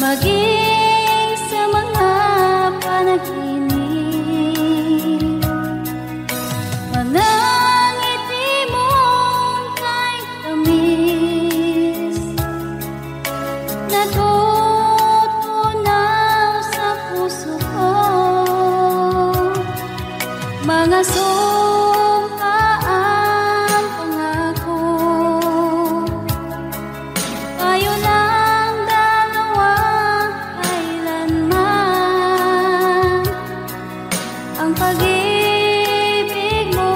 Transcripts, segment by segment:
maging sa mga panaginip. Manangiti mong kay tamis, natutunaw sa puso ko. Mga sumpaang pangako, tayo lang dalawa kailanman. Ang pag-ibig mo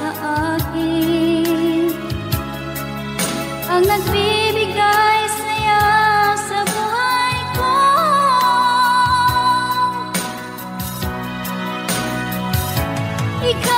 sa akin ang nagbibigay saya sa buhay ko. Ikaw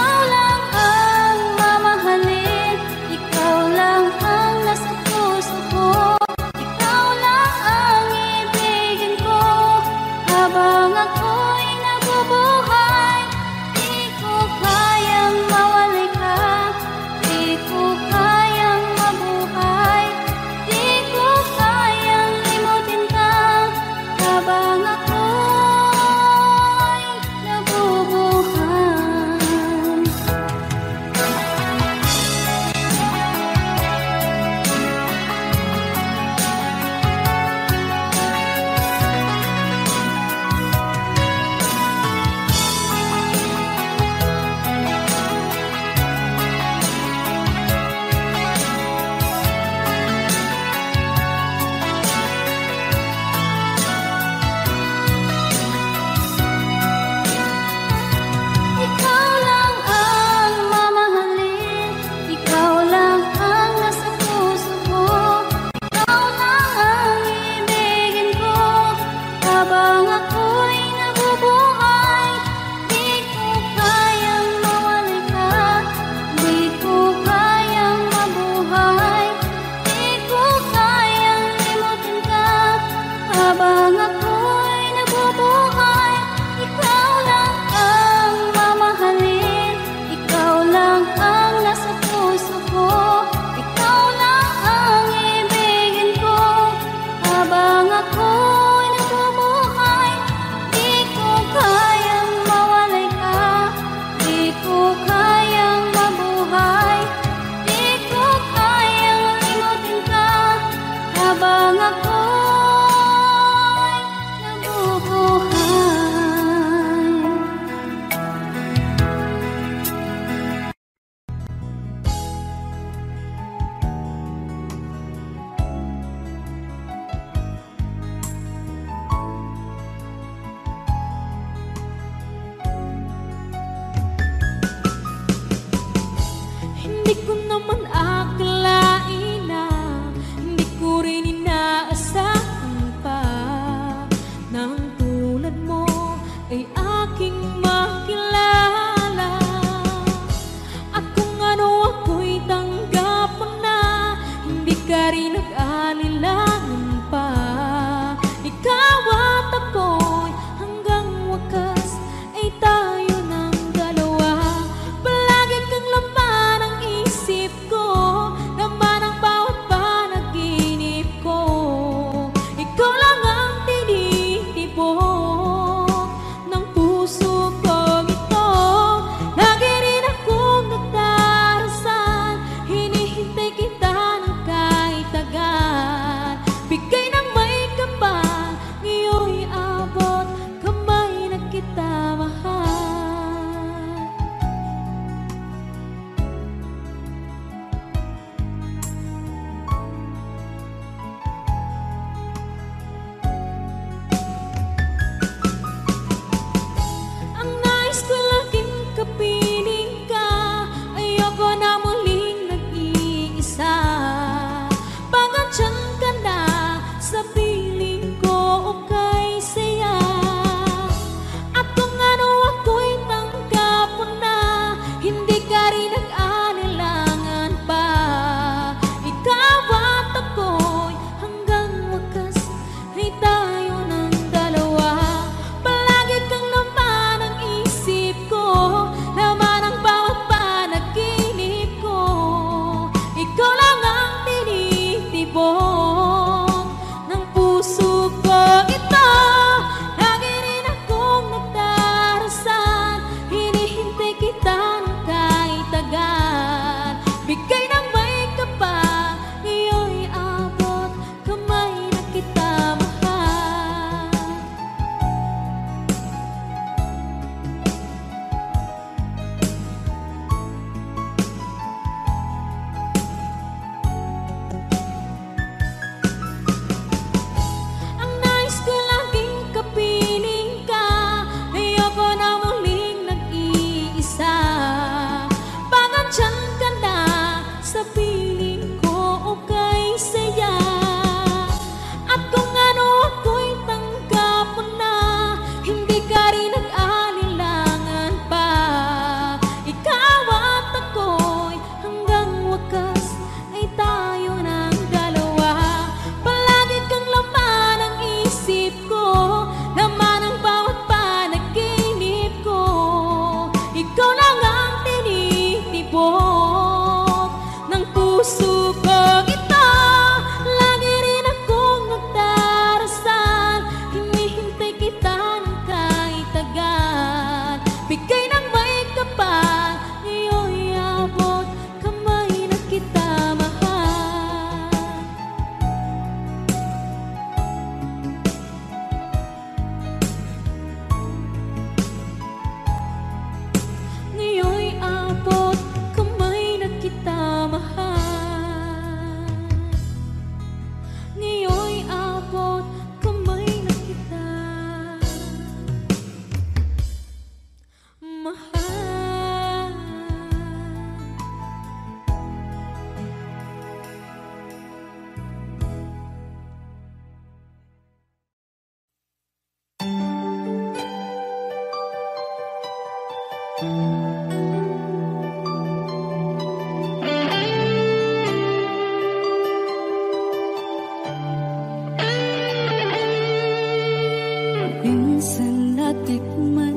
matikman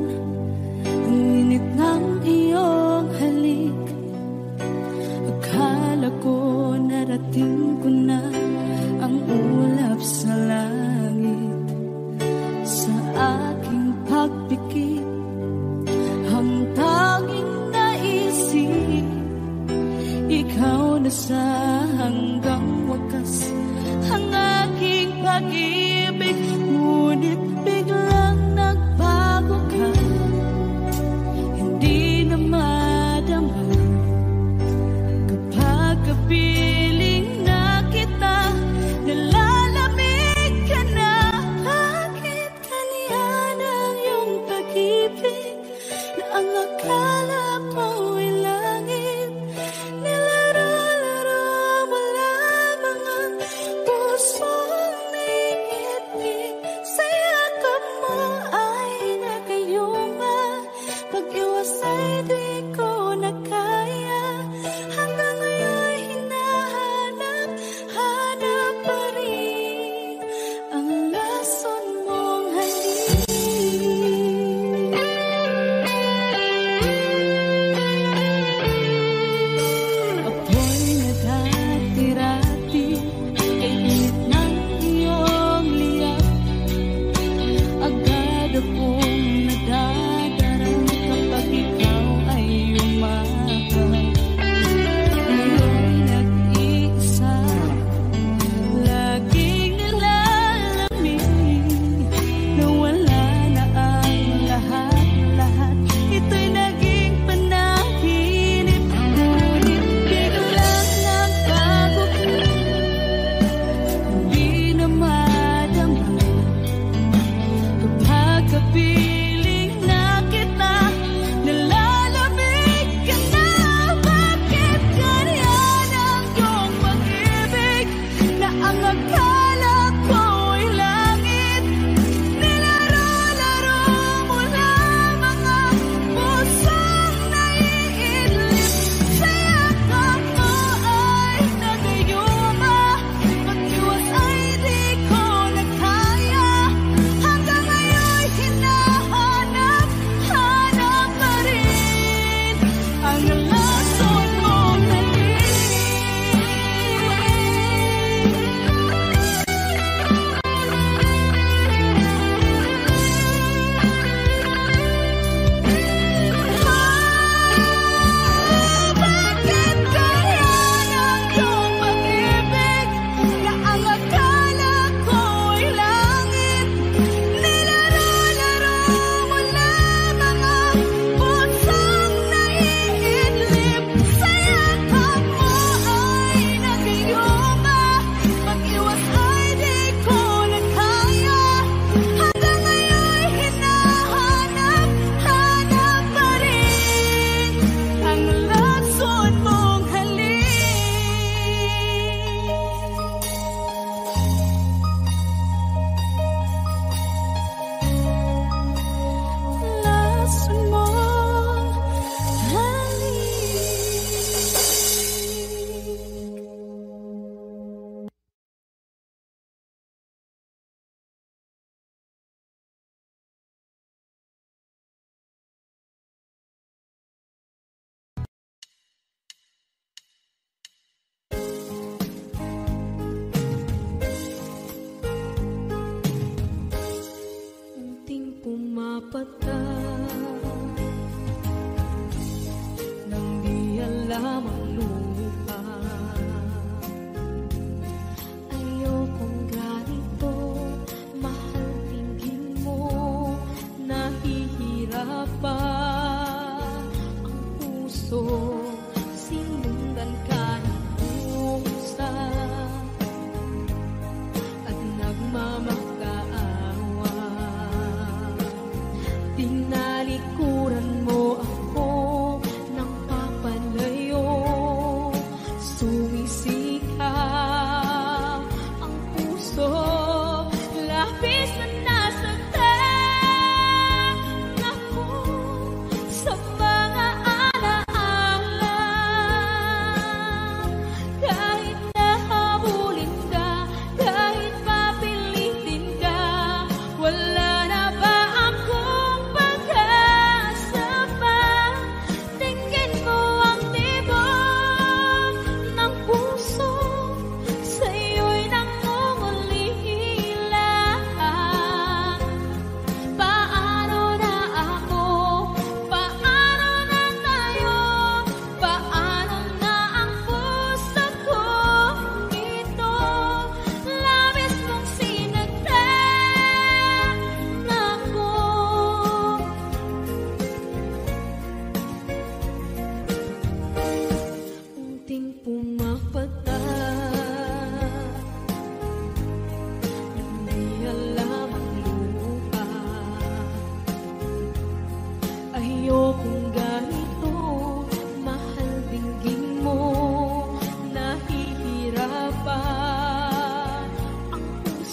ang init ng iyong halik. Akala ko narating ko na ang ulap sa langit. Sa aking pagpikit, ang tanging naisip, ikaw na sa hanggang wakas ang aking pag-ibig. Ngunit biglang nagbago ka, hindi na madama kapag kapiling na kita. Nalalamig ka na, bakit kaniyan ang iyong pag-ibig na ang akala ko'y langit? Nilaro-laro mo lamang ang pusong naigit-git. Sa yakap mo ay nagayuma, pag-iwas ay di ko na kaya. Hanggang ngayon hinahanap, hanap pa rin ang lason mong halik. Apoy na dati-rati, init ng iyong liyap. Agad akong nadadarang kapag ikaw ay umakap. Ngayon nag-iisa, laging nilalamig, nawala na ang lahat-lahat. Ito'y naging panaginip, ngunit biglang nagbago ka, hindi na madama kapag kapiling na kita. Nalalamig ka na, bakit ganyan ang iyong pag-ibig na ang akala ko'y langit? Nilaro-laro mo lamang ang pusong naiidlip. Sa yakap mo ay nagayuma, pag-iwas ay di ko na kaya. Hanggang ngayon hinahanap, hanap pa rin ang lason mong halik. Bakit ganyan ang iyong pag-ibig na ang akala ko'y langit? Nilaro-laro mo lamang ang pusong naiidlip. Sa yakap mo ay nagayuma, pag-iwas ay di ko na kaya. Hanggang ngayon hinahanap, hanap pa rin ang lason mong halik. Lason mong halik. Unting pumapata nang di alam ang lupa. Ayokong ganito, mahal, tingin mo, nahihirapan ang puso. Sinundan ka ng pusa at nagmamakaawa. Tinalikuran mo ako ng papalayo.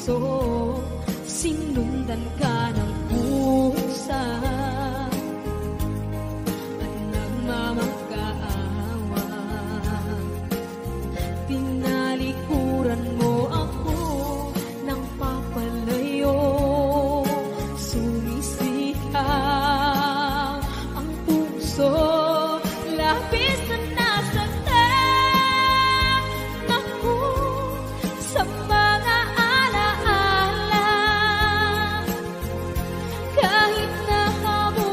puso, sinundan ka ng pusa at nagmamakaawa. Tinalikuran mo ako ng papalayo, sumisigaw ang puso, labis na nasaktan ako sa mga alaala. Kahit nahabol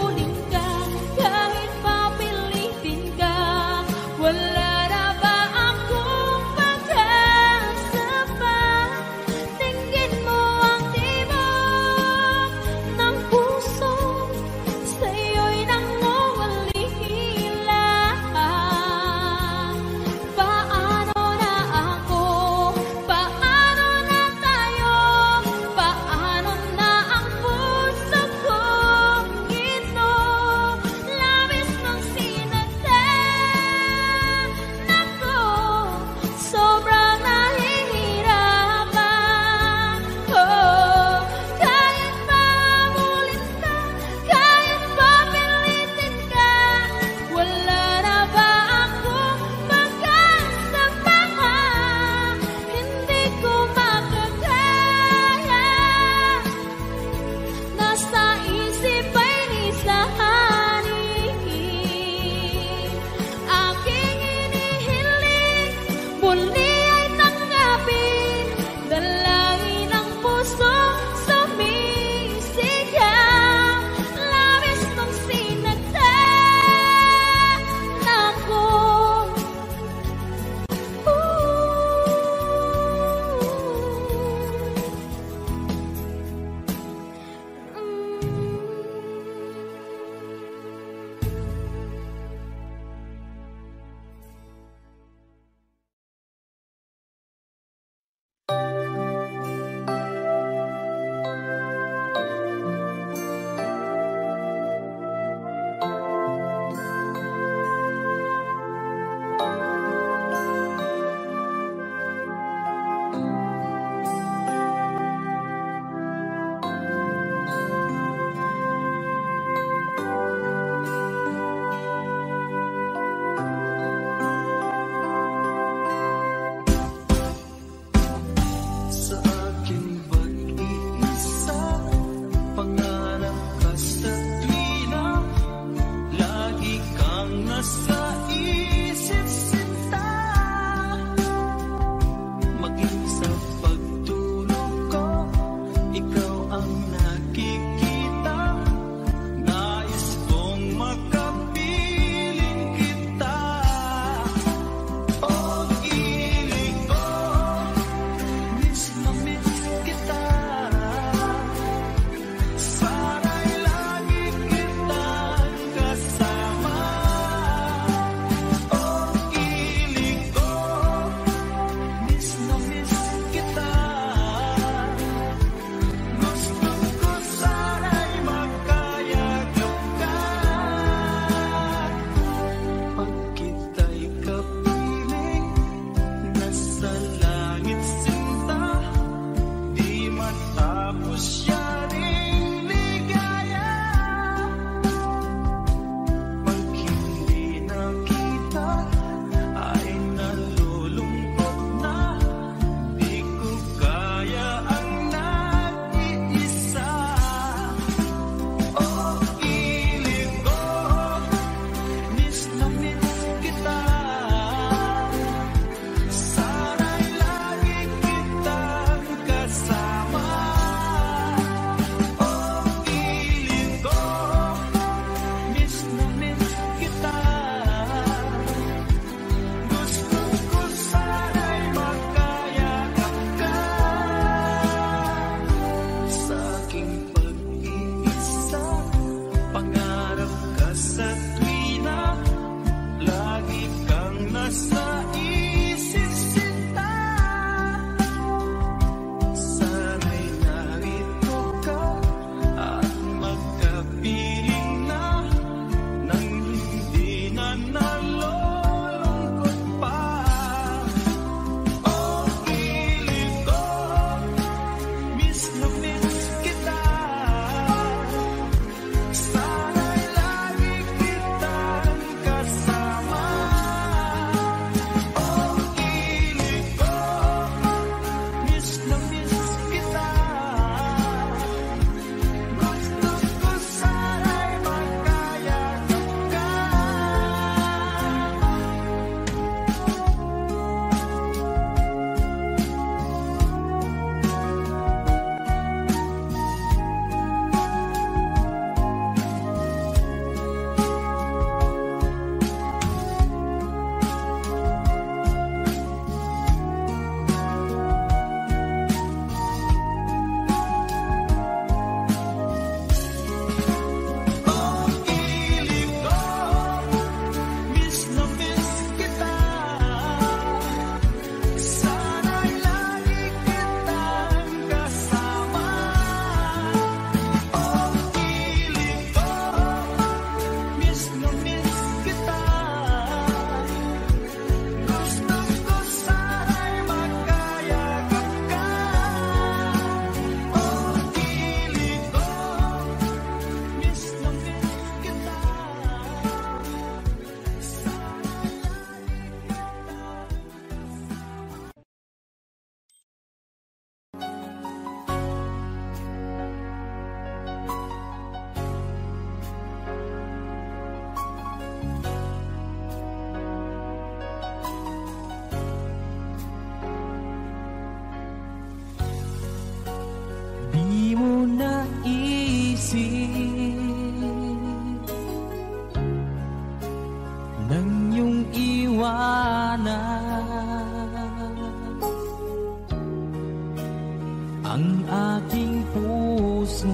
aking puso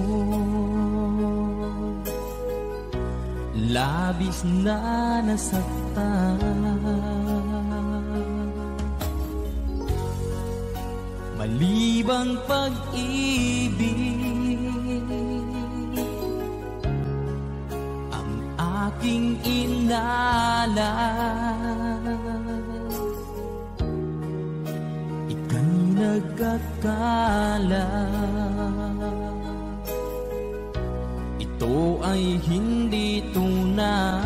labis na nasaktan. Malibang pag-ibig ang aking inalas, ika'y nagkakala. Ito ay hindi tunay.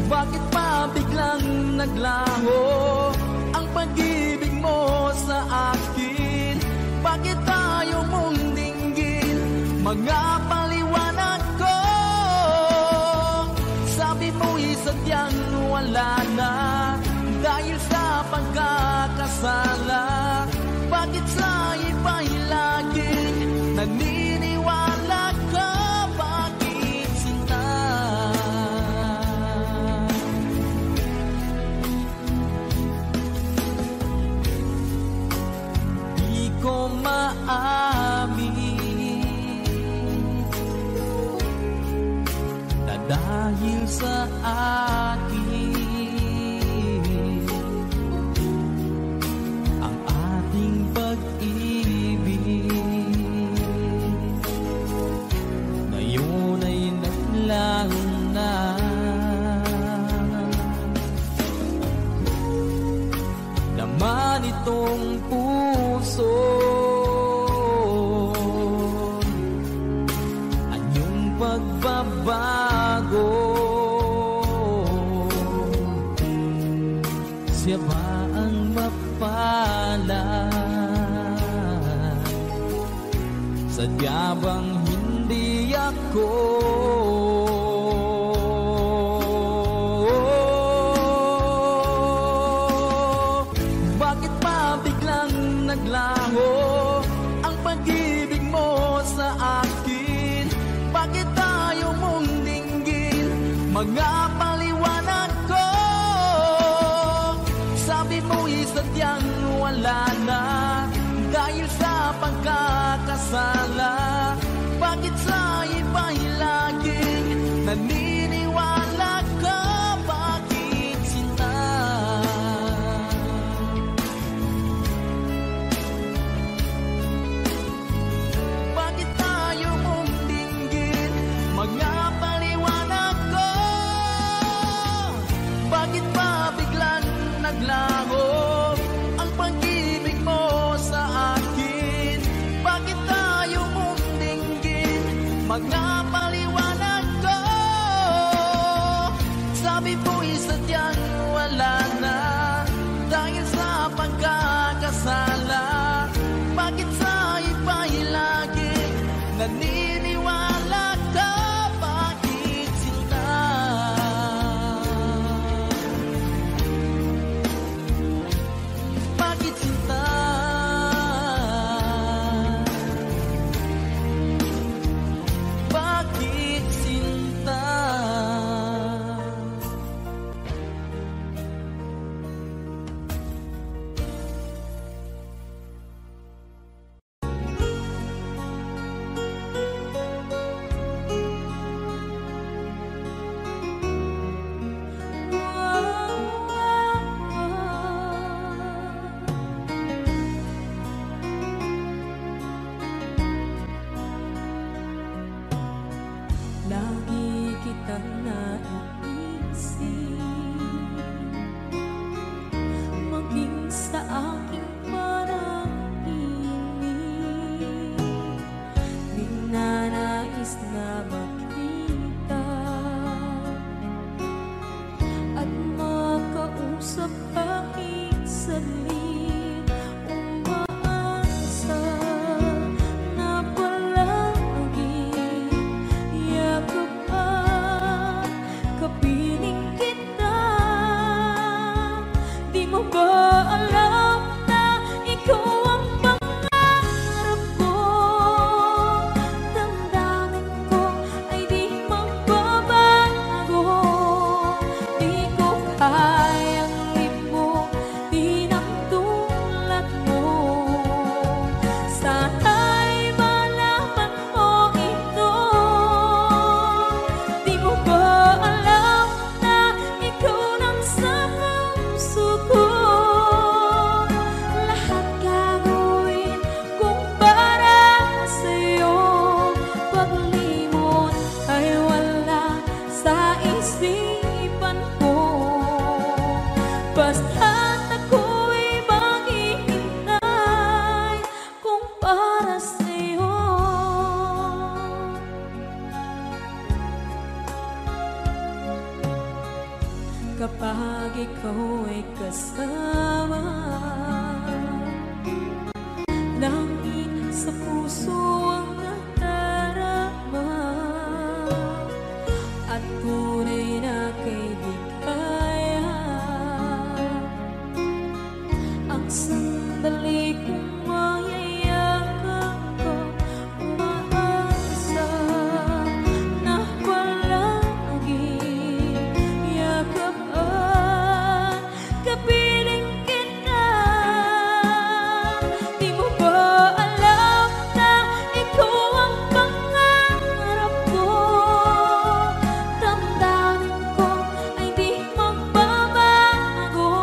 Bakit pa biglang naglaho ang pag-ibig mo sa akin? Bakit tayo mong dinggin mga paliwanag ko? Sabi mo'y sadyang wala na dahil sa pagkakasala. Bakit sa iba'y laging naniniwala ka? Bakit sinta? Di ko maamin na dahil sa akin ngayon ay naglaho na. Naman itong puso anyong pagbabago. Siya ba ang mapalad? Sadya bang hindi ako? Bakit pa biglang naglaho ang pag-ibig mo sa akin? Bakit tayo mong dinggin mga paliwanag ko? Sabi mo'y sadyang wala na dahil sa pagkakasala. Bakit sa iba'y laging naniniwala ka? Bakit sinta? Bakit tayo mong dinggin mga paliwanag ko? Bakit pa biglang naglaho ang pag-ibig mo sa akin? Bakit tayo mong dinggin mga paliwanag ko? Sabi mo'y sadyang wala na dahil sa pagkakasala. Bakit sa iba'y laging naniniwala ka? Bakit sinta? Bakit sinta? Bakit sinta? Lagi kitang naiisip, maging sa aking parang inig. Di nanais na makita at makausap kahit saglit. Umaasa na palagi yakap at kapiling kita. Di mo ba alam na ikaw ang pangarap ko? Damdamin ko ay di magbabago. Di ko kaya basta't ako'y maghihintay kung para sa'yo. Kapag ikaw ay kasama, langit sa puso ang nadarama, at tunay na kaibigan. Ang sandali kong mayayakap ko, umaasa na palaging yakapan, kapiling kita. Di mo ba alam na ikaw ang pangarap ko? Damdamin ko ay di magbabago.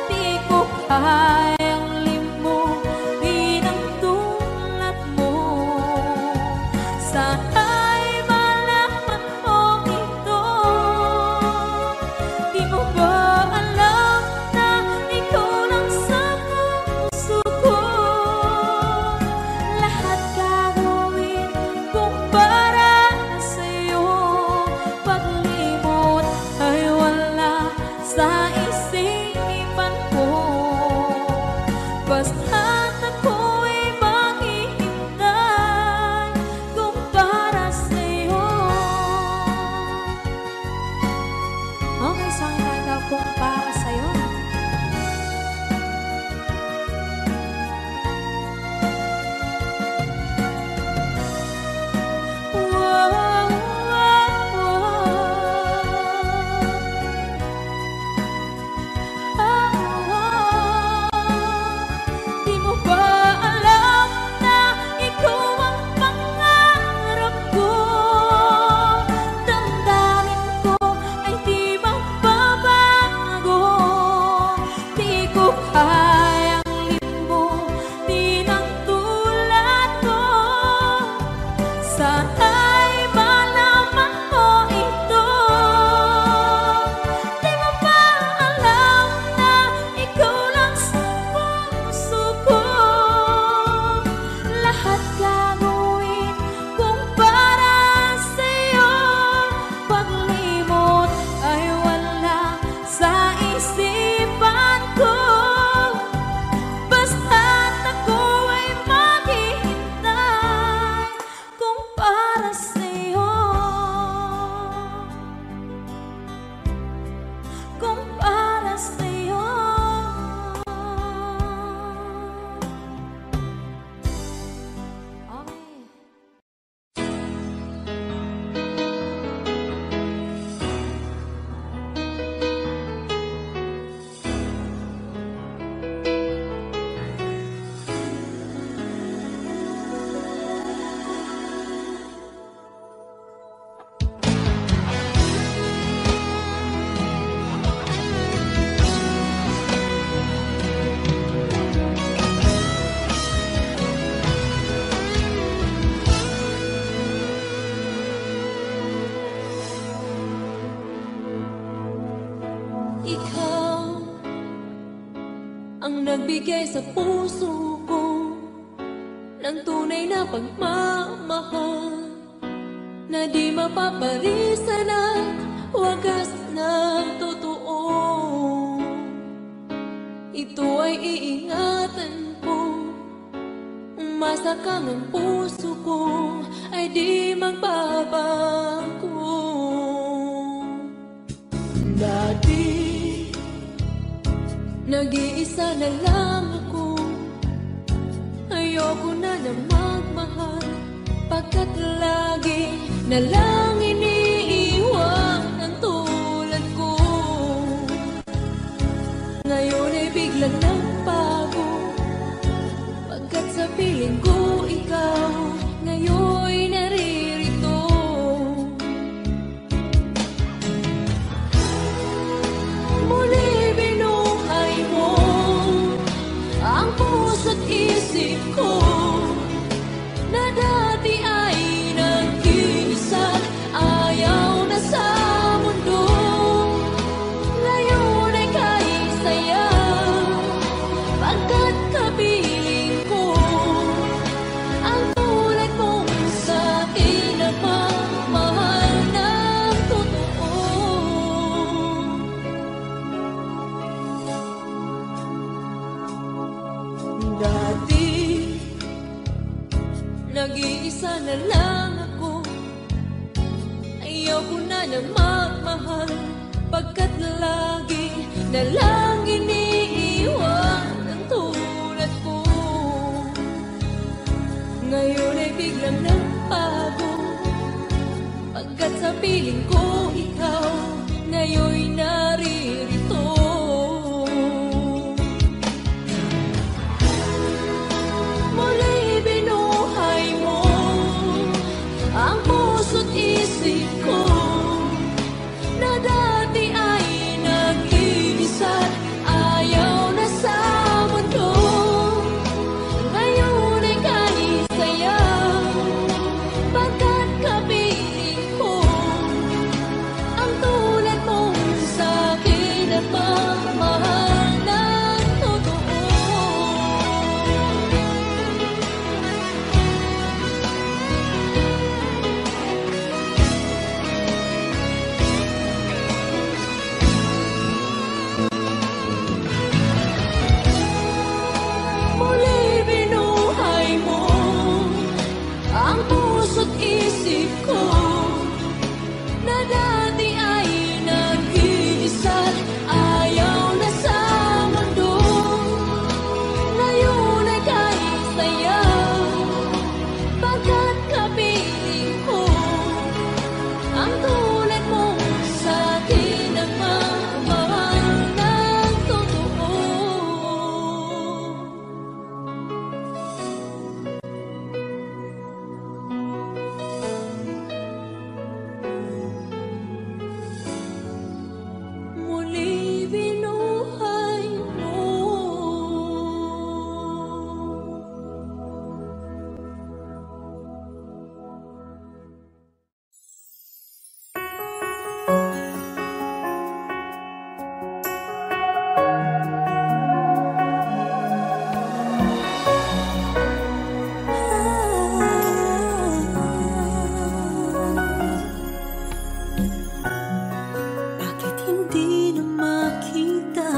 Di ko kayang limutin ang tulad mo. Sana'y malaman mo ito. Di mo ba alam na ikaw lang sa puso ko? Lahat gagawin kung para sa'yo. Paglimot ay wala sa isipan ko. Basta't ako'y maghihintay kung para sa'yo. Okay, saan tayo kung para sa'yo? Wow, wow, wow. Di mo ba alam na ikaw ang pangarap ko? Damdamin ko ay di magbabago. Di ko kayang limutin ang tulad ko. Sana'y malaman mo ito. Di mo ba alam na ikaw lang sa puso ko? Lahat gagawin kung para sa'yo. Paglimot ay wala sa isipan ko. Basta't ako ay maghihintay kung para sa'yo. Kung para sa'yo. Okay. Ikaw ang nagbigay sa puso ko ng tunay na pagmamahal na di mapapalisan at wagas na totoo. Ito ay iingatan ko, umasa kang ang puso ko ay di magbabago. Dati nag-iisa na lang ako, ayoko na na magmahal, pagkat lagi na lang iniiwan ang tulad ko. Ngayon ay biglang nagbago, pagkat sa piling ko ikaw ngayon naririto. Muli binuhay mo ang puso't isip ko na dati ay nag-iisa, ayaw na sa mundo. Ngayon ay kaya Dati nag-iisa na lang ako, ayaw ko na magmahal, pagkat lagi na lang iniiwan ang tulad ko. Ngayon ay biglang nagbago, pagkat sa piling ko ikaw ngayon'y naririto. Muli binuhay mo ang puso't isip ko, na dati ay nag-ibisat, ayaw na sa mundo. Ngayon ay kahit sayaw, pagkat kapiling ko ang tulad mong sa'kin at mamahal ng totoo. Muli binuhay mo ang puso't isip ko, na dati ay nag-iisat, ayaw na sa mundo. Ngayon ay kahit sayaw, pagkat kapiling ko ang tulad mong sa'kin ang mamahal ng totoo. Muli binuhay mo. Bakit hindi na makita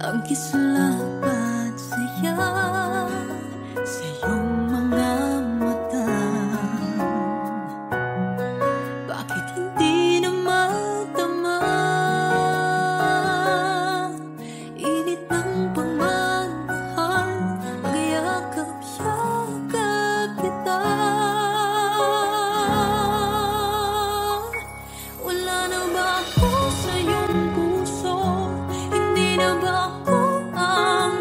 ang kislapat saya sa iyong mga mata? Bakit hindi na matama init ng pagmamahal, magyakap-yakap kita? Wala na ba ako sa iyong puso? Hindi na ba ako ang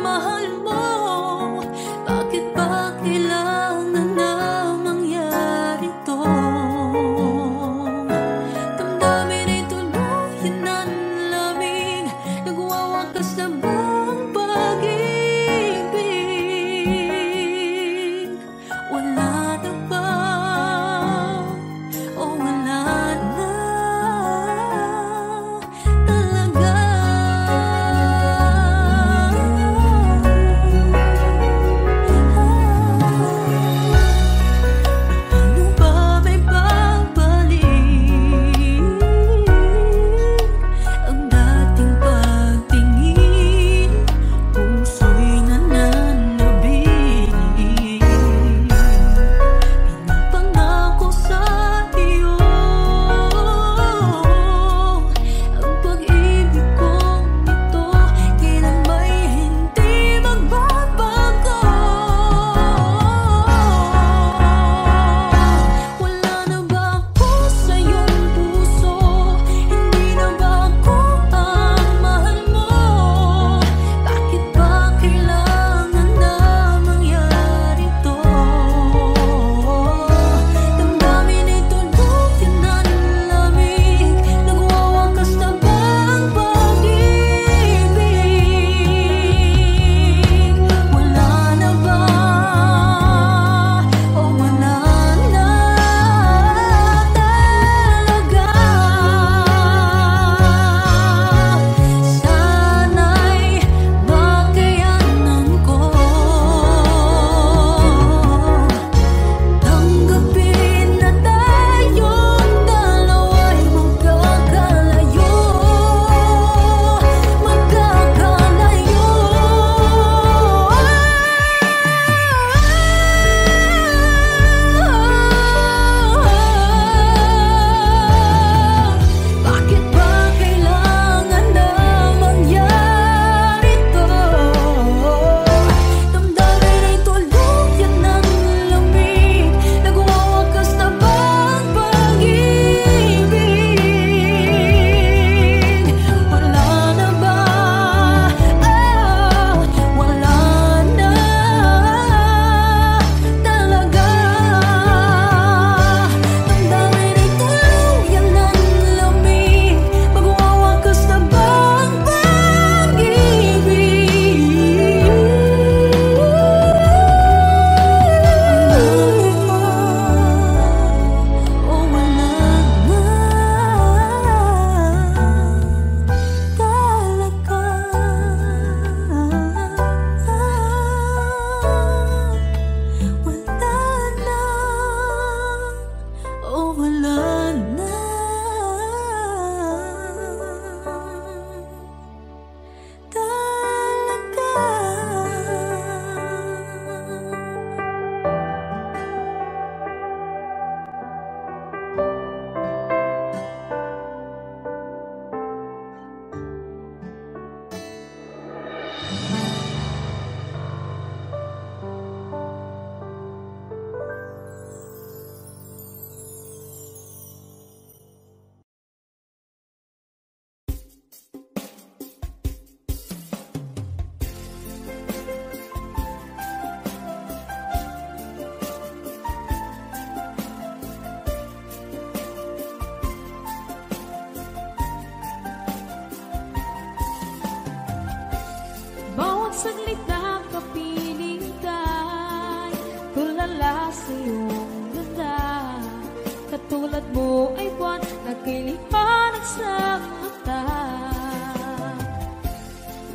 mo ay buwan na kiliwanag sa mata.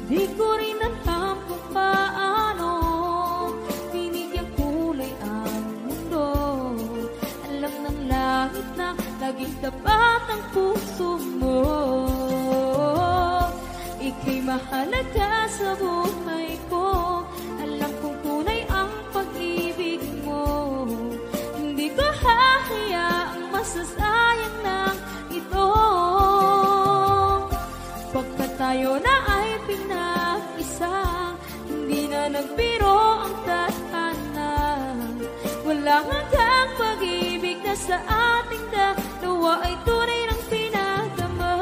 Di ko rin alam kung paano binigyan kulay ang mundo. Alam ng langit na laging tapat ang puso mo. Ika'y mahalaga sa buhay ko. Alam kong tunay ang pag-ibig mo. Hindi ko hahayaang masasayang ng ito. Pagkat tayo na ay pinag-isa, hindi na nagbiro ang tadhana. Walang hanggang pag-ibig na sa ating dalawa ay tunay ng pinagdama.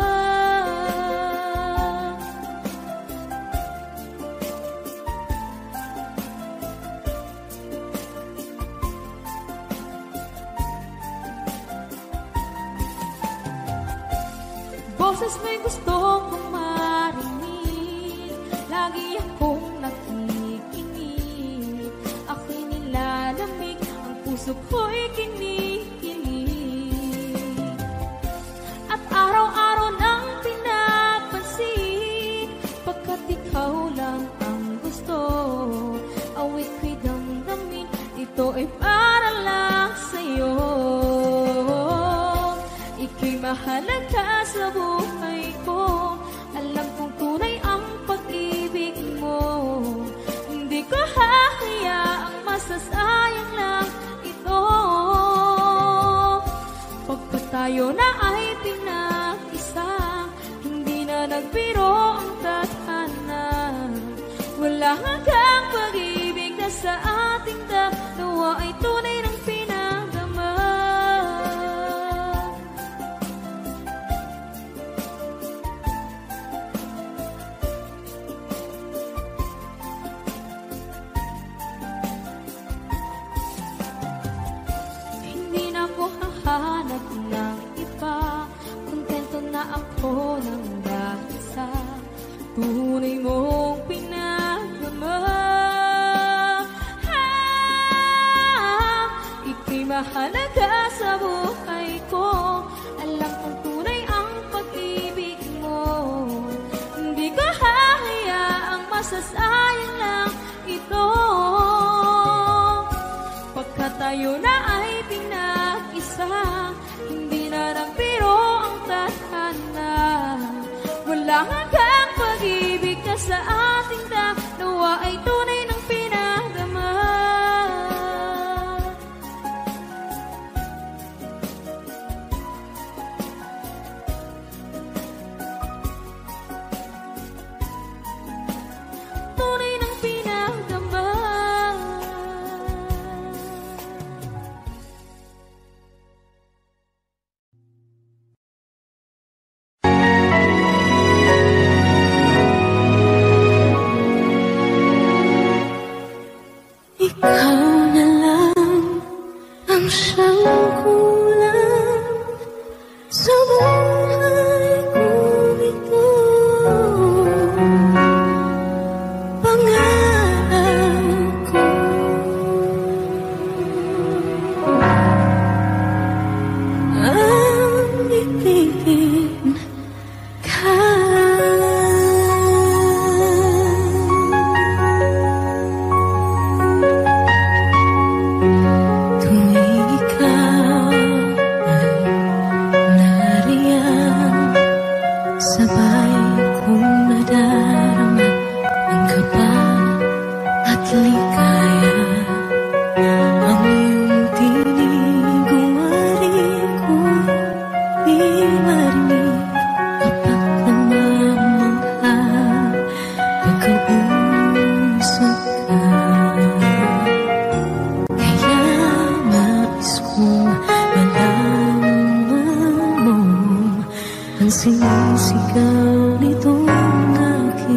Boses mo'y gusto kong marinig, lagi akong nakikinig. Ako'y nilalamig, ang puso ko'y kinikilig. At araw-araw nang pinapansin, pagkat ikaw lang ang gusto. Awit ko'y damdamin, ito ay para lang sa'yo. Ika'y mahalaga sa buhay ko. Alam kong tunay ang pag-ibig mo. Hindi ko hahayaang masasayang lang ito. Pagkat tayo na ay pinag-isa, hindi na nagbiro ang tadhana. Wala hanggang pag-ibig na sa ating dalawa ay tunay ng pinagdama. Hindi na ako hahanap ng iba, kontento na ako ng dahil sa tunay mong pinagdama. Ika'y mahalaga sa buhay ko. Alam kong tunay ang pag-ibig mo. Hindi ko hahayaang masasayang lang ito. Pagkat tayo na ay pinag-isa, hindi na nagbiro ang tadhana. Wala hanggang pag-ibig na sa ating dalawa ay tunay ng pinagdama. Tunay ng pinagdama. Ikaw na lang ang siyang kulang sa buhay kong ito. Pangarap ko ang ibigin ka. Tuwing ikaw ay nariyan, sabay kong nadarama ang kaba at ligaya. Ang iyong tinig umari ko di marinig kapag namamangha pagkausap ka. Kaya nais kong malaman mo ang sinisigaw nitong aking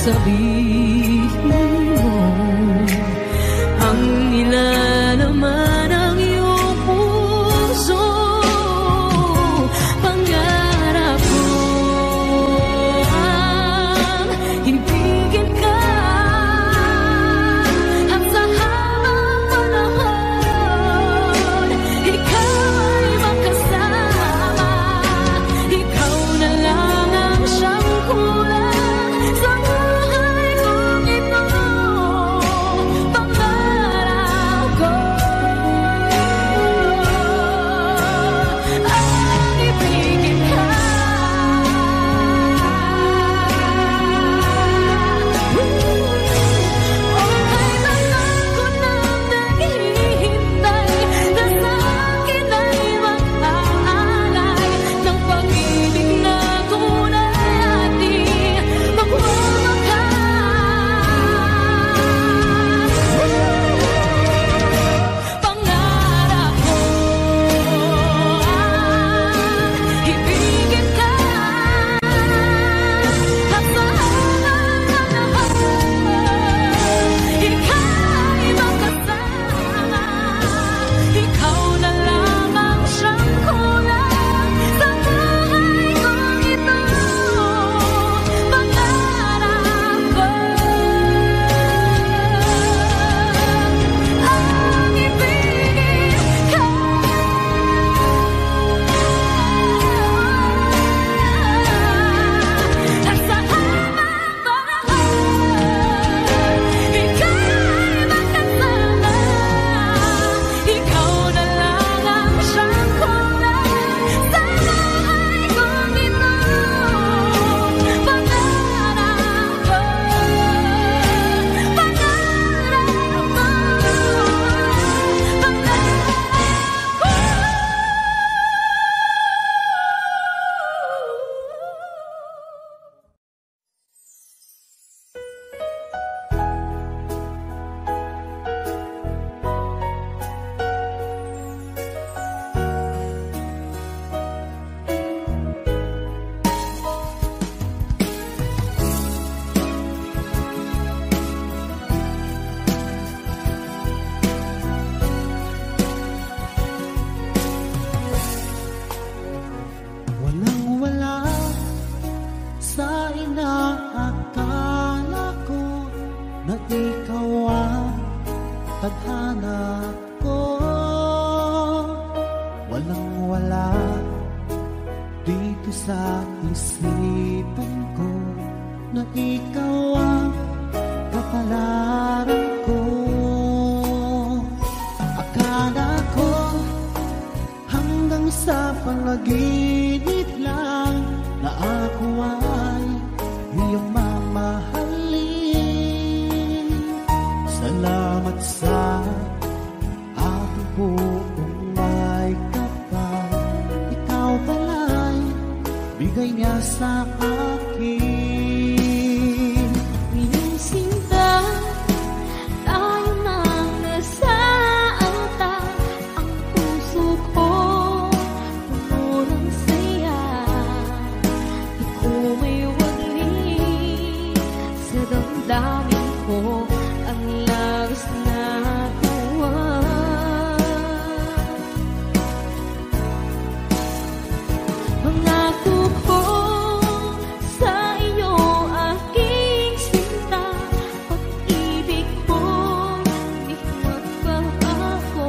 sabihin mo ang nilalaman ng iyong puso. Pangarap ko ang ibigin ka at sa habang panahon ikaw ay makasama. Ikaw na lang ang siyang kulang sa buhay kong ito. Pangarap ko ang ibigin ka. Kailangan ko nang naghihintay na sa akin ay mag-aalay ng pag-ibig na tunay at di magwawakas. Pangarap ko ang ibigin ka at sa habang panahon ikaw ay makasama. Ikaw na lang ang siyang kulang sa buhay kong ito. Pangarap ko ang ibigin ka at sa habang panahon ikaw ay makasama. Ikaw na lang ang siyang kulang sa buhay kong ito. Pangarap ko, Walang-wala sa inaakala ko na ikaw ang tadhana ko. Walang-wala dito sa isipan ko na ikaw ang kapalaran ko. Akala ko hanggang sa panaginip lang na ako ay iyong mamahalin. Salamat sa aking buong may kapal. Ikaw pala'y bigay niya sa akin. Minusinta tayo nang nasaanta. Ang puso ko puno ng saya. Di ko may wagli sa damdamin ko ang labis na tuwa. Pangako ko sa iyo aking sinta. Pag-ibig ko di magbabago.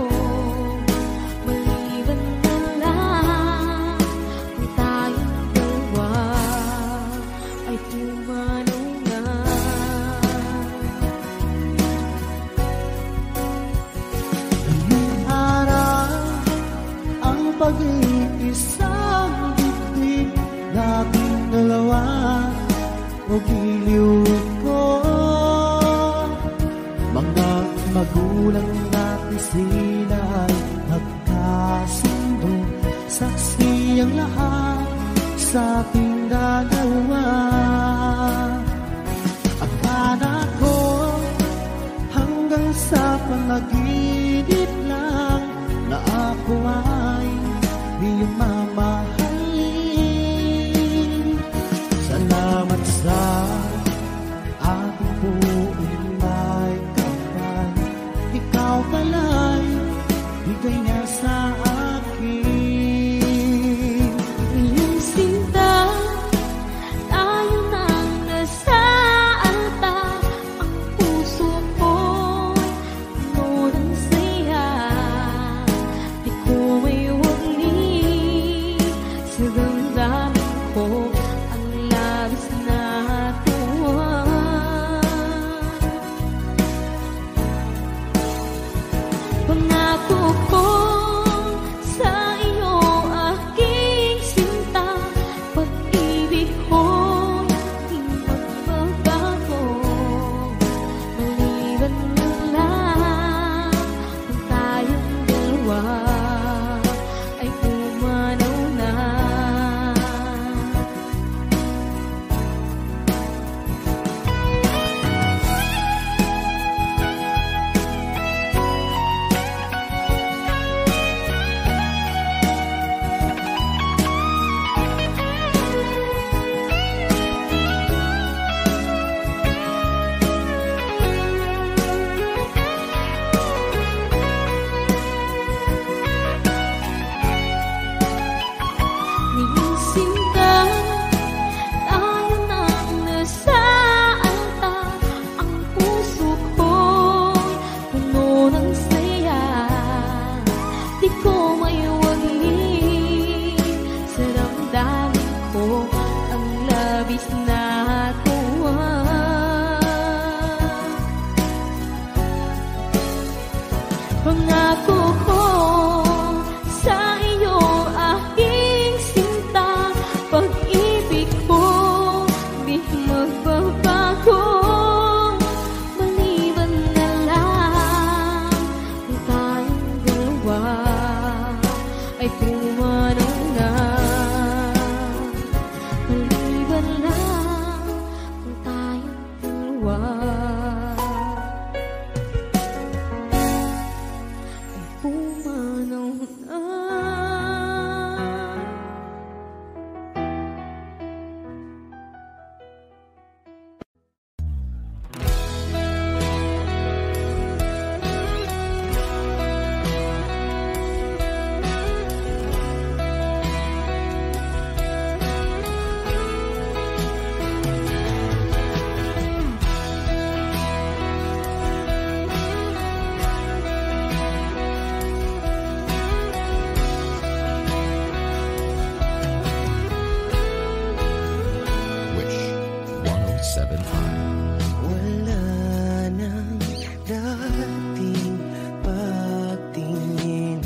Maliban na lang kung tayong dalawa ay pumanungan. Ngayong araw ang pag-iisang dibdib nating dalawa o giliw ko. Mga magulang natin sila ay nagkasundo. Saksi ang lahat sa ating dalawa. Akala ko hanggang sa panaginip lang na ako ay iyong mamahalin. Salamat sa Wala nang dating pagtingin,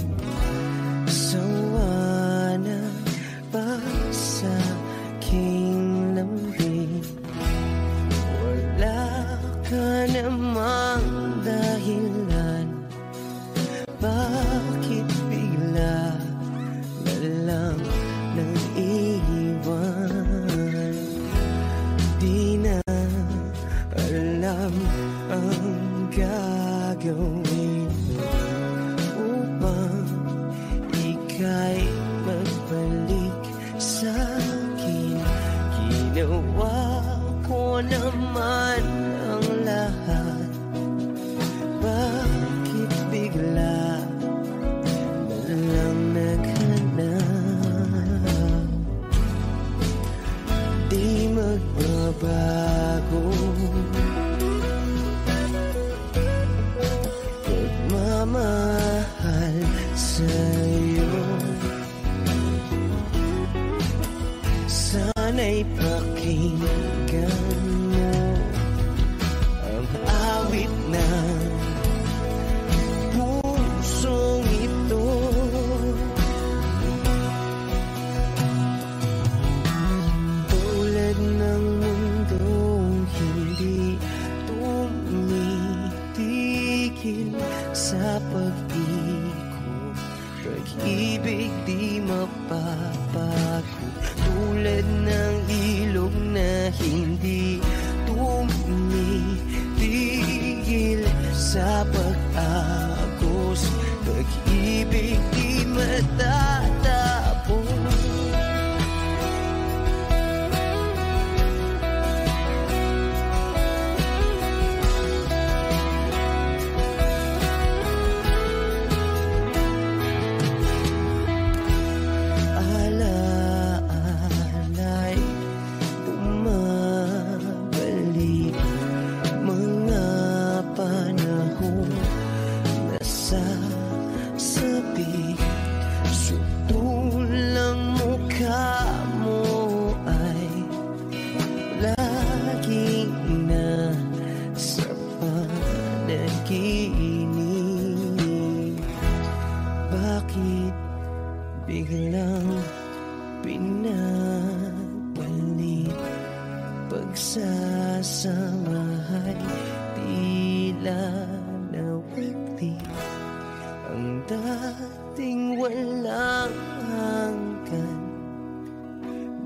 sawa na ba sa aking lambing? Wala ka namang dahilan, bakit bigla na lang nang iwan? Di na alam ang gagawin upang ika'y magbalik sa'kin. Ginawa ko naman ang lahat, bakit bigla na lang naghanap? Di magbabago pagmamahal sa'yo. Sana'y pakinggan mo ang awit ng pusong ito. Tulad ng mundong hindi tumitigil sa pag-ikot, pag-ibig di mapapago. Tulad ng ilog na hindi tumitigil sa pag-agos, pag-ibig di matatapos. Bakit biglang pinapalit? Pagsasamahay tila nawagli, ang dating walang hanggan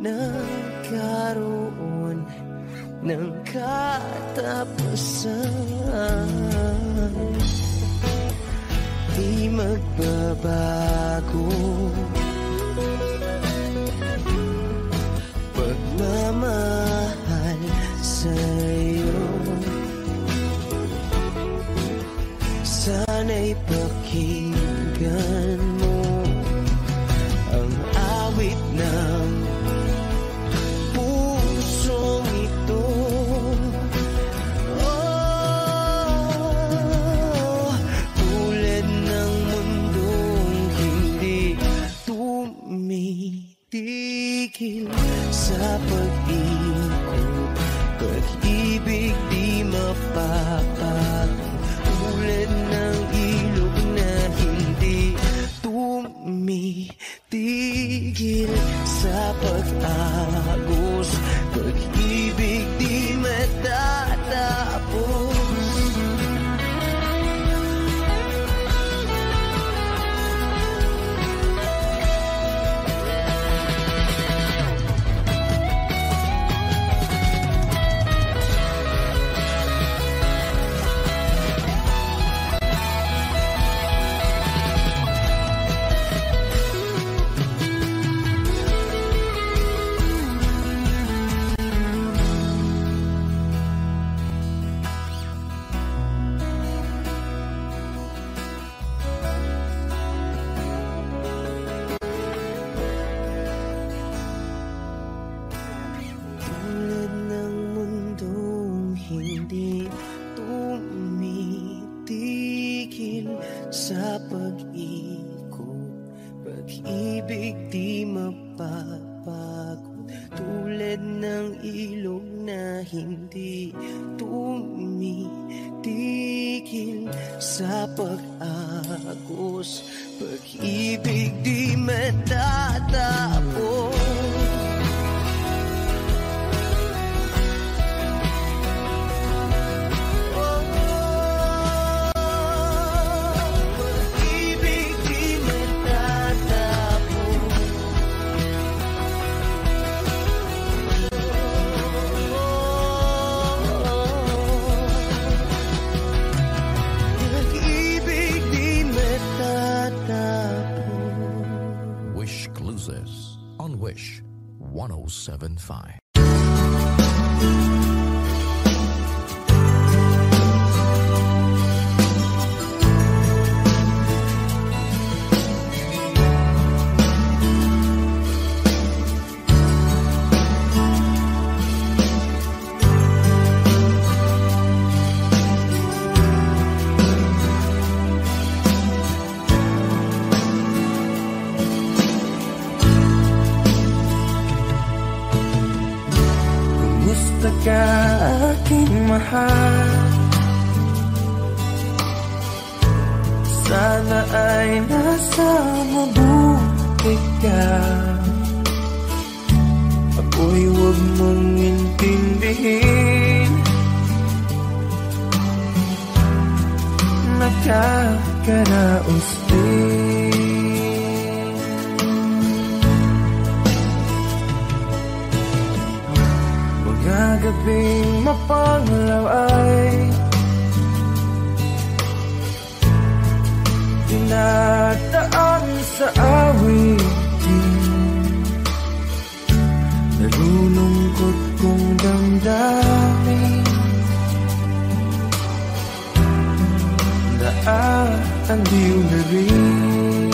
nagkaroon ng katapusan. Di magbabago pagmamahal sa'yo. Sana'y pakinggan mo ang awit ng pusong ito. Tumitigil sa pag-ibig hindi tumitigil sa pag-agos, pag-ibig di matatapos. On Wish 107.5. Ka aking mahal, sana ay nasa mabuti ka. Ako'y huwag mong intindihin, nakakaraos din. Gabing mapanglaw ay dinadaan sa awitin, nalulungkot kong damdamin, naaandiw na rin.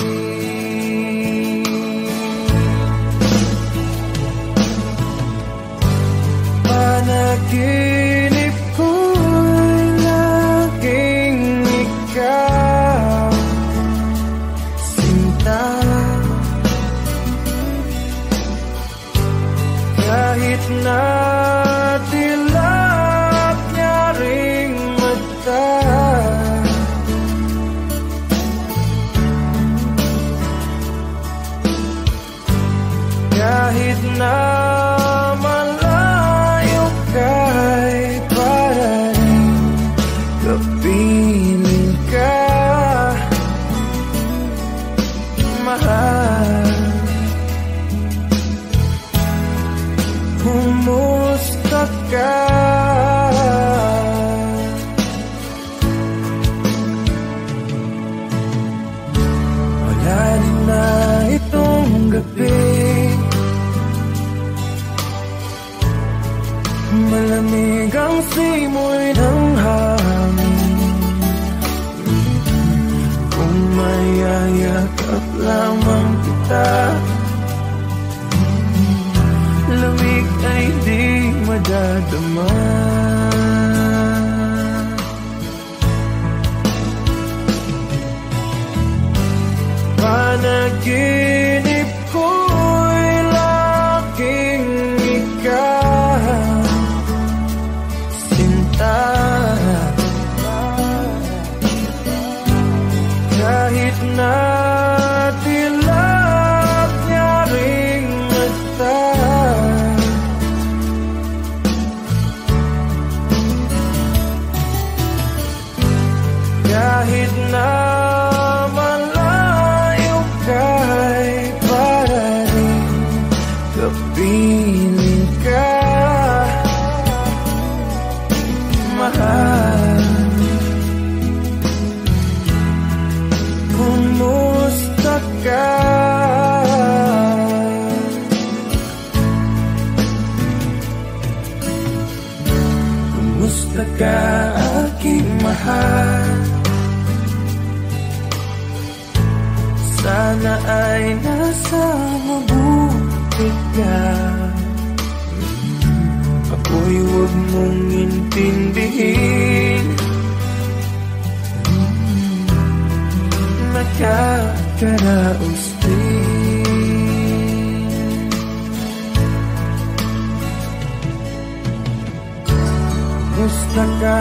Panaginip ko'y laging ikaw, sinta. Kahit na dilap niya ring mata, kahit na kay para rin kapiling ka, mahal. Kumusta ka? Malalim na itong gabi, malamig ang simoy ng hangin. Kung mayayakap lamang kita, lamig ay di madadama. Panaginip ko'y laging ikaw, kahit na dilap niya ring mata, kahit na malayo ka'y para rin kapiling ka, mahal. Kumusta ka? Kumusta ka aking mahal? Sana ay nasa mabuti ka. Ako'y huwag mong intindihin, nakakaraos din. Kamusta ka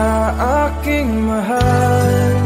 aking mahal?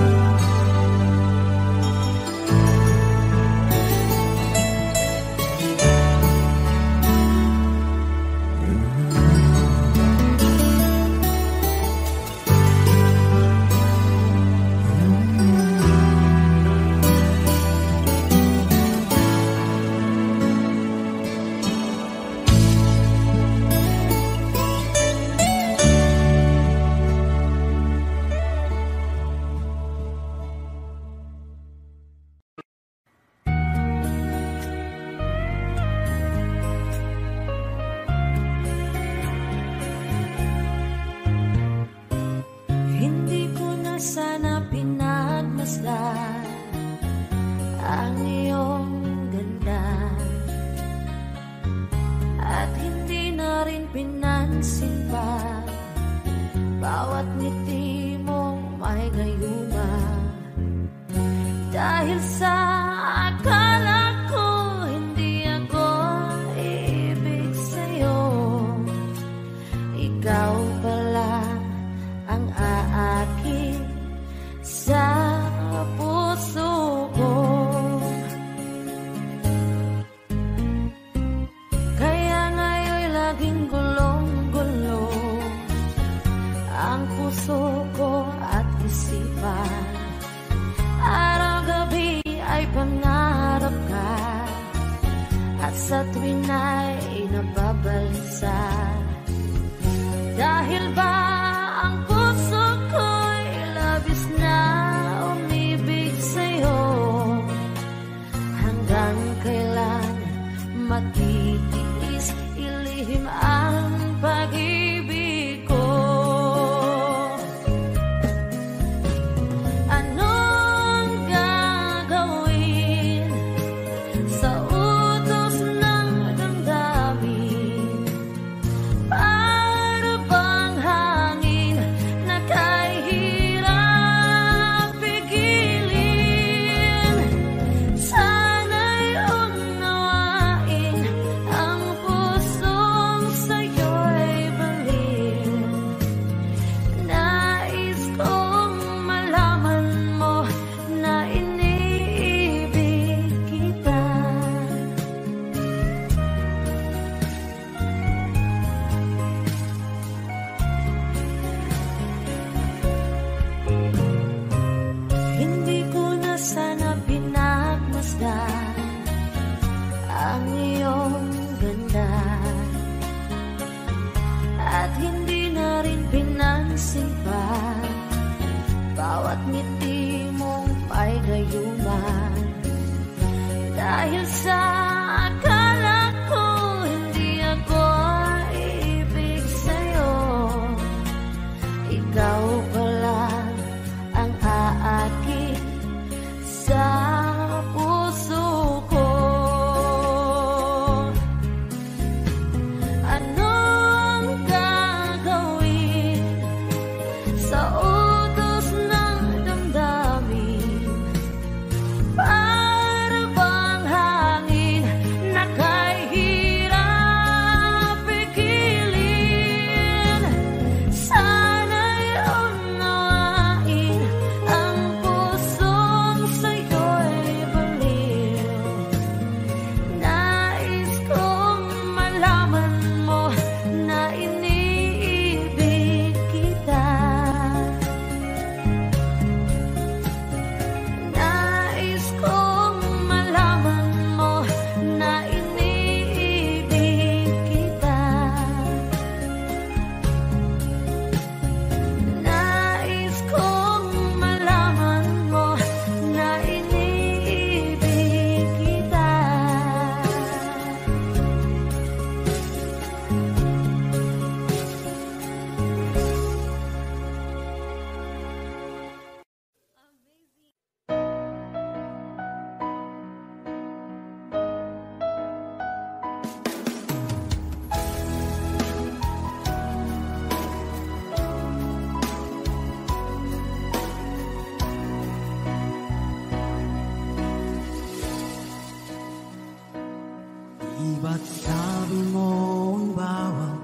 Ba't sabi mo ang bawat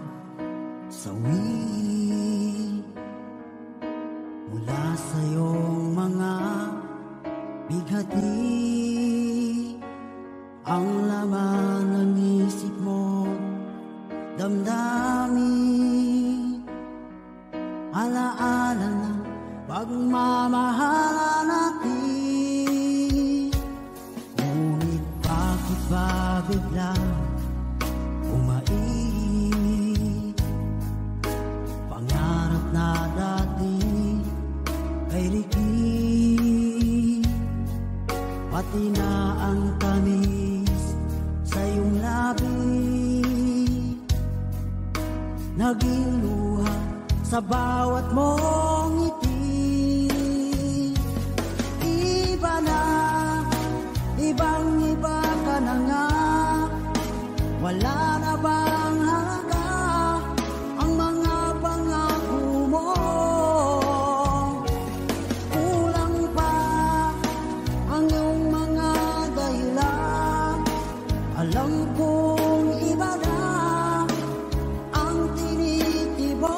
sawi sa iyong mga bighati, ang laman ng isip mo, damdamin, alaala ng pagmamahalan natin. Ngunit bakit ba biglang umainit? Pangarap na dati ay likid, pati na ang tamis sa iyong labi, naging luha sa bawat mong ngiti. Iba na, ibang-iba ka na nga, wala na bang halaga ang mga pangako mo? Kulang pa ang iyong mga dahilan, alam kong iba na ang tinitibok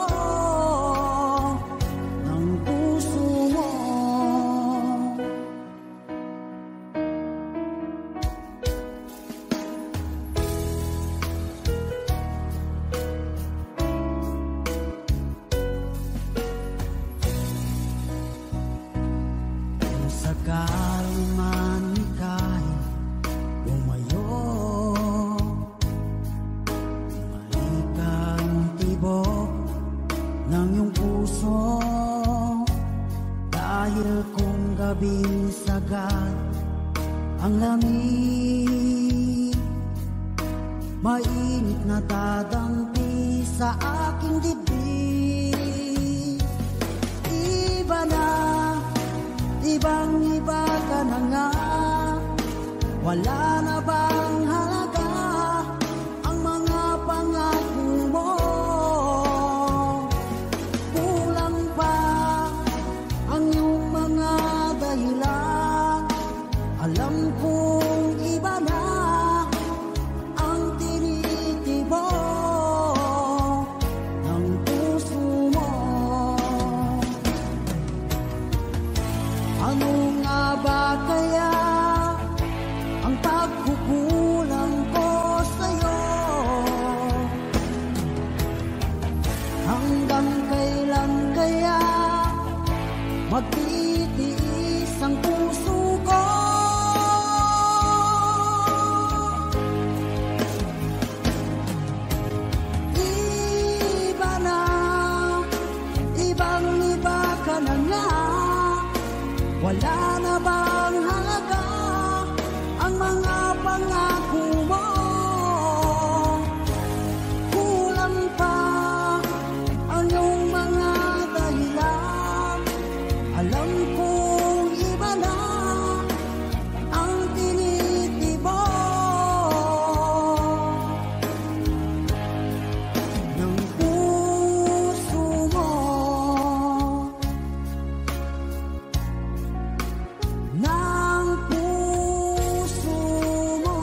ng puso mo. Kung sakali man ika'y lumayo, bumalik ang tibok ng iyong puso. Dahil kung gabing sagad ang lamig, mainit na dadampi sa aking dibdib. Iba na, ibang-iba ka na nga, wala na bang halaga ang mga pangako mo? Kulang pa ang iyong mga dahilan, alam kong iba na ang tinitibok ng puso mo. Ano nga ba kaya ang pagkukulang ko sa'yo? Hanggang kailan kaya magtitiis ang puso ko? Iba na, ibang-iba ka na nga, wala na bang halaga ang mga pangako mo? Kulang pa ang iyong mga dahilan, alam kong iba na ang tinitibok ng puso mo. Ng puso mo.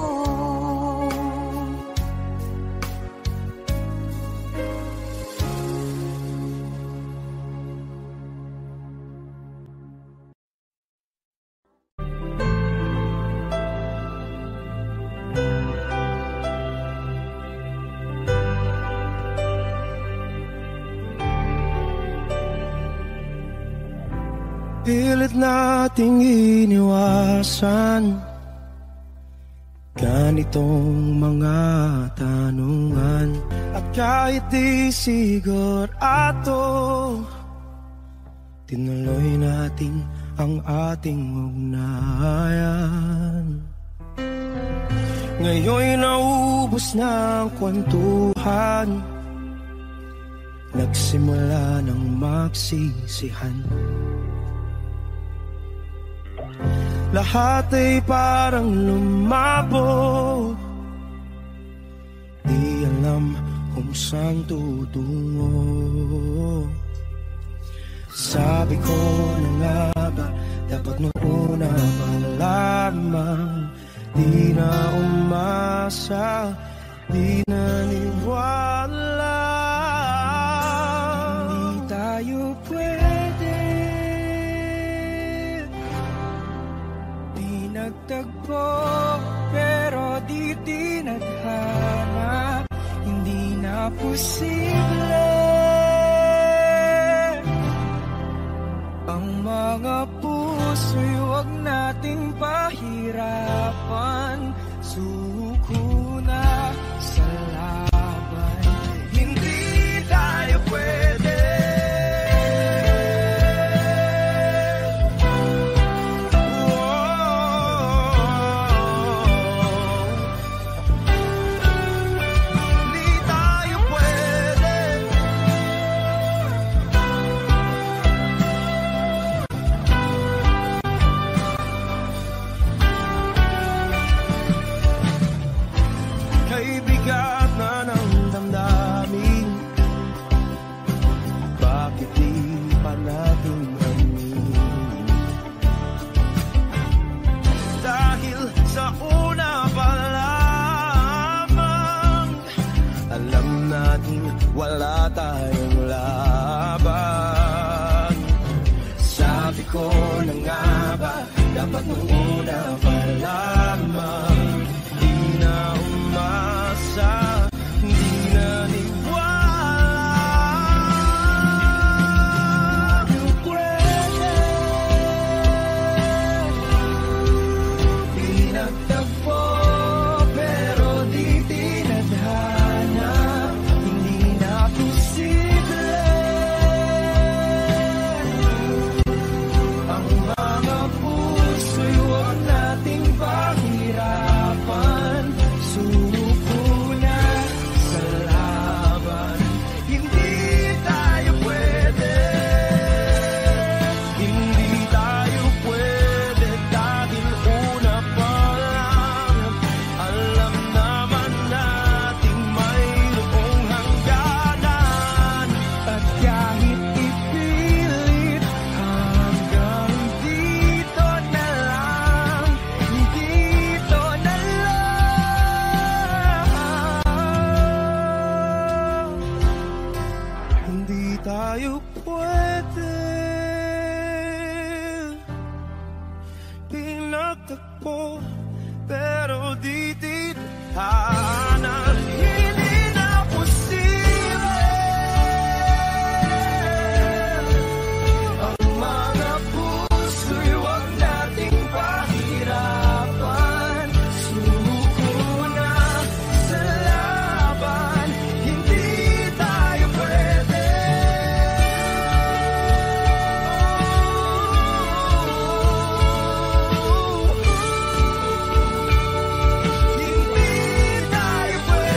Pilit nating iniwasan ganitong mga tanungan, at kahit di sigurado, tinuloy natin ang ating ugnayan. Ngayon'y naubos na ang kwentuhan, nagsimula ng magsisihan. Lahat ay parang lumabo, di alam kung saan tutungo. Sabi ko na nga ba, dapat nung una pa lamang, di na umasa, di naniwala. Hindi tayo pwede posible. Ang mga puso'y huwag nating pahirapan. Suko na sa laban, hindi tayo pwede. Bigat na ng damdamin, bakit di pa natin aminin? Dahil sa una pa lamang, alam natin wala tayong laban. Sabi ko na nga ba, dapat nung una pa lamang, di na umasa, di naniwala. Yung pwede, pinagtagpo, pero di tinadhana, hindi na posible. Ang mga puso'y huwag nating pahirapan. Suko na sa laban, hindi tayo pwede. Hindi tayo pwede dahil una pa lang, alam naman nating mayroong hangganan. At kahit ipilit, hanggang dito na lang, dito na lang. Hindi tayo pwede. Pinagtagpo, pero di titana. Hindi na posible. Ang mga puso'y huwag nating pahirapan. Suko na sa laban, hindi tayo pwede. Hindi tayo pwede.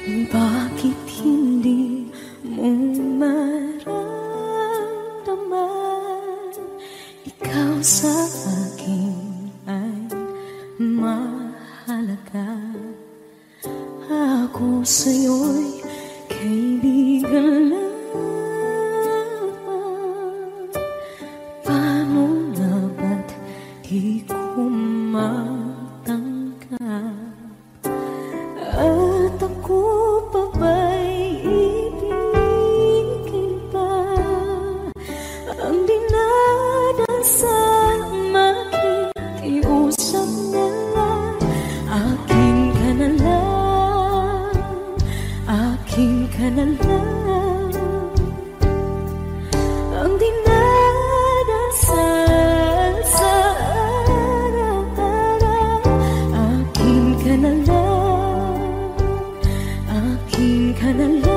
Bakit hindi mo maramdaman? Ikaw sa akin ay mahalaga. Ako sa'yo'y kaibigan lang. Paano nga ba't di ko matanggap? At ako pa ba'y ibigin pa? Ang dinadasang makikiusap na lang. Akin ka na lang, akin ka na lang. Ang dinadasal sa araw-araw. Akin ka na lang, akin ka na lang.